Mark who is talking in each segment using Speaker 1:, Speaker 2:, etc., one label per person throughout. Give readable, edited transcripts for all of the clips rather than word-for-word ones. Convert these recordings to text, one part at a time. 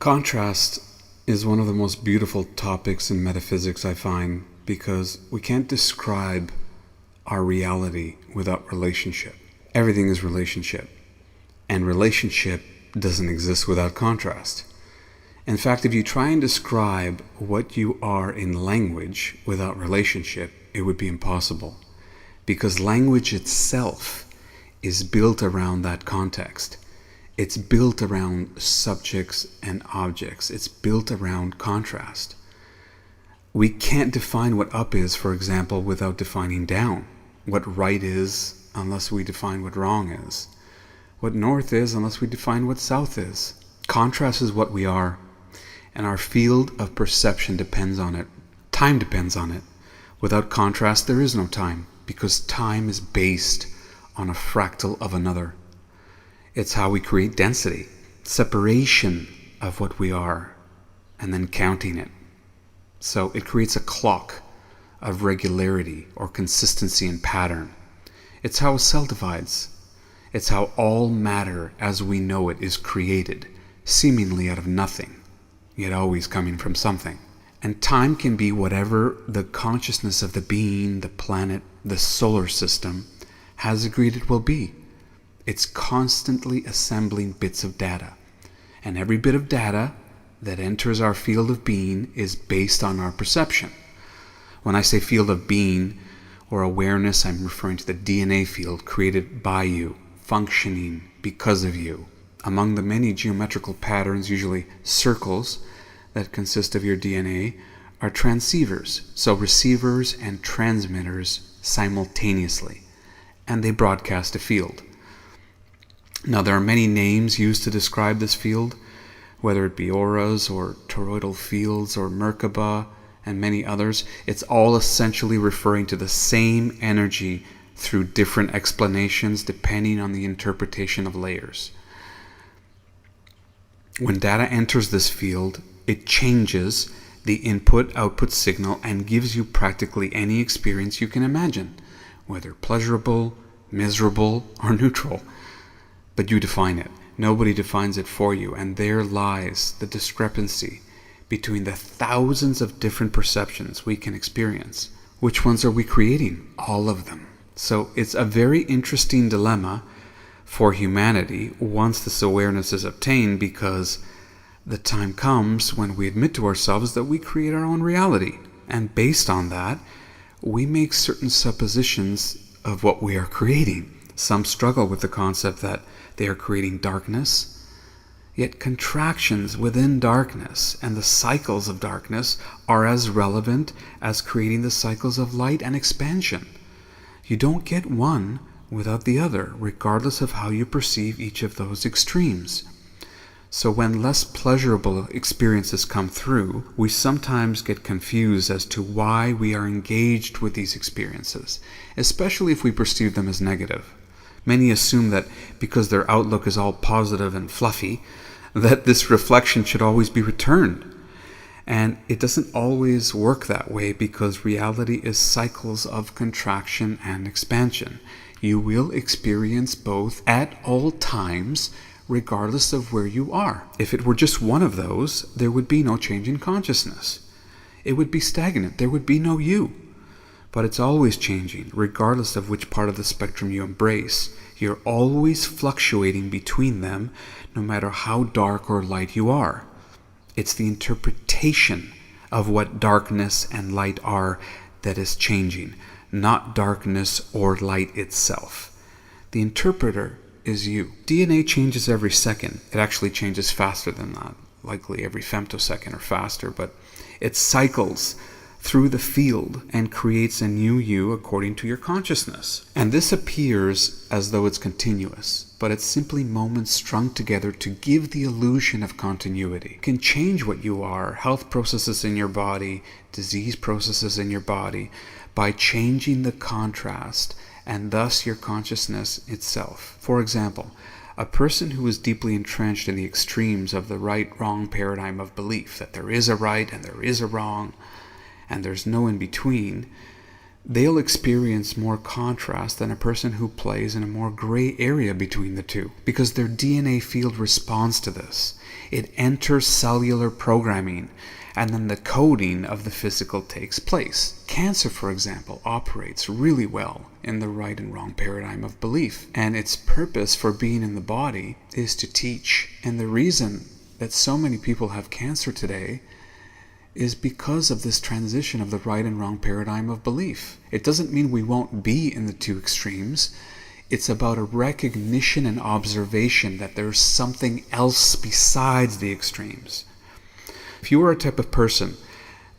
Speaker 1: Contrast is one of the most beautiful topics in metaphysics, I find, because we can't describe our reality without relationship. Everything is relationship, and relationship doesn't exist without contrast. In fact, if you try and describe what you are in language without relationship, it would be impossible, because language itself is built around that context. It's built around subjects and objects. It's built around contrast. We can't define what up is, for example, without defining down. What right is unless we define what wrong is. What north is unless we define what south is. Contrast is what we are, and our field of perception depends on it. Time depends on it. Without contrast, there is no time, because time is based on a fractal of another. It's how we create density, separation of what we are, and then counting it. So it creates a clock of regularity or consistency and pattern. It's how a cell divides. It's how all matter as we know it is created, seemingly out of nothing, yet always coming from something. And time can be whatever the consciousness of the being, the planet, the solar system has agreed it will be. It's constantly assembling bits of data. And every bit of data that enters our field of being is based on our perception. When I say field of being or awareness, I'm referring to the DNA field created by you, functioning because of you. Among the many geometrical patterns, usually circles, that consist of your DNA are transceivers, so receivers and transmitters simultaneously, and they broadcast a field. Now, there are many names used to describe this field, whether it be auras or toroidal fields or Merkaba and many others. It's all essentially referring to the same energy through different explanations depending on the interpretation of layers. When data enters this field, it changes the input-output signal and gives you practically any experience you can imagine, whether pleasurable, miserable, or neutral. But you define it. Nobody defines it for you, and there lies the discrepancy between the thousands of different perceptions we can experience. Which ones are we creating? All of them. So it's a very interesting dilemma for humanity once this awareness is obtained, because the time comes when we admit to ourselves that we create our own reality. And based on that, we make certain suppositions of what we are creating. Some struggle with the concept that they are creating darkness, yet contractions within darkness and the cycles of darkness are as relevant as creating the cycles of light and expansion. You don't get one without the other, regardless of how you perceive each of those extremes. So when less pleasurable experiences come through, we sometimes get confused as to why we are engaged with these experiences, especially if we perceive them as negative. Many assume that because their outlook is all positive and fluffy, that this reflection should always be returned. And it doesn't always work that way, because reality is cycles of contraction and expansion. You will experience both at all times, regardless of where you are. If it were just one of those, there would be no change in consciousness. It would be stagnant. There would be no you. But it's always changing, regardless of which part of the spectrum you embrace. You're always fluctuating between them, no matter how dark or light you are. It's the interpretation of what darkness and light are that is changing, not darkness or light itself. The interpreter is you. DNA changes every second. It actually changes faster than that, likely every femtosecond or faster, but it cycles through the field and creates a new you according to your consciousness. And this appears as though it's continuous, but it's simply moments strung together to give the illusion of continuity. You can change what you are, health processes in your body, disease processes in your body, by changing the contrast and thus your consciousness itself. For example, a person who is deeply entrenched in the extremes of the right-wrong paradigm of belief, that there is a right and there is a wrong, and there's no in between, they'll experience more contrast than a person who plays in a more gray area between the two, because their DNA field responds to this. It enters cellular programming, and then the coding of the physical takes place. Cancer, for example, operates really well in the right and wrong paradigm of belief, and its purpose for being in the body is to teach. And the reason that so many people have cancer today is because of this transition of the right and wrong paradigm of belief. It doesn't mean we won't be in the two extremes. It's about a recognition and observation that there's something else besides the extremes. If you are a type of person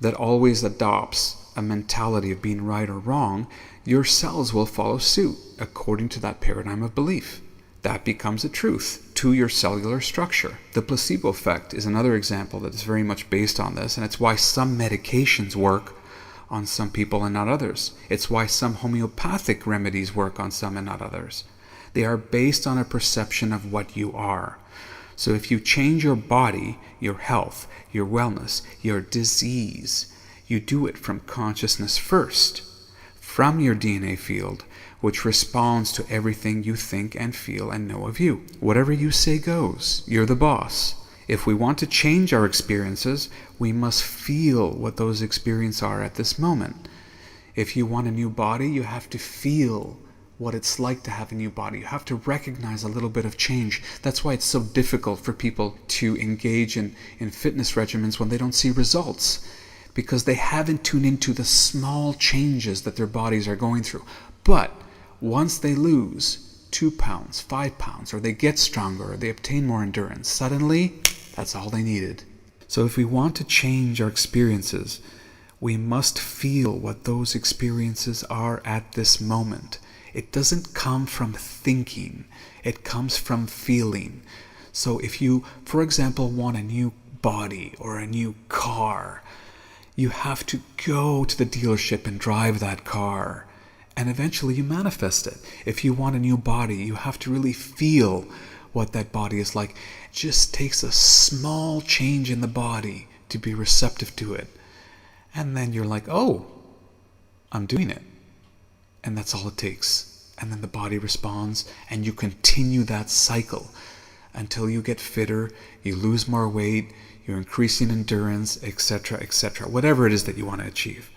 Speaker 1: that always adopts a mentality of being right or wrong, your cells will follow suit according to that paradigm of belief. That becomes a truth to your cellular structure. The placebo effect is another example that is very much based on this, and it's why some medications work on some people and not others. It's why some homeopathic remedies work on some and not others. They are based on a perception of what you are. So if you change your body, your health, your wellness, your disease, you do it from consciousness first, from your DNA field, which responds to everything you think and feel and know of you. Whatever you say goes. You're the boss. If we want to change our experiences, we must feel what those experiences are at this moment. If you want a new body, you have to feel what it's like to have a new body. You have to recognize a little bit of change. That's why it's so difficult for people to engage in fitness regimens when they don't see results, because they haven't tuned into the small changes that their bodies are going through. But once they lose 2 pounds, 5 pounds, or they get stronger, or they obtain more endurance, suddenly that's all they needed. So if we want to change our experiences, we must feel what those experiences are at this moment. It doesn't come from thinking, it comes from feeling. So if you, for example, want a new body or a new car, you have to go to the dealership and drive that car. And eventually you manifest it. If you want a new body, you have to really feel what that body is like. It just takes a small change in the body to be receptive to it. And then you're like, oh, I'm doing it. And that's all it takes. And then the body responds, and you continue that cycle until you get fitter, you lose more weight, you're increasing endurance, etc., etc., whatever it is that you want to achieve.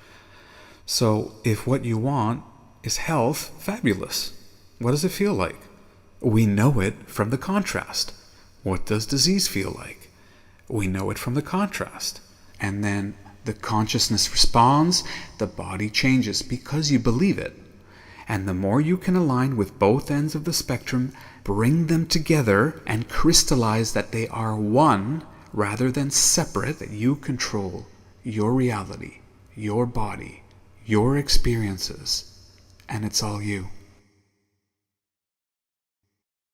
Speaker 1: So if what you want is health, fabulous. What does it feel like? We know it from the contrast. What does disease feel like? We know it from the contrast. And then the consciousness responds, the body changes because you believe it. And the more you can align with both ends of the spectrum, bring them together and crystallize that they are one rather than separate, that you control your reality, your body, your experiences, and it's all you.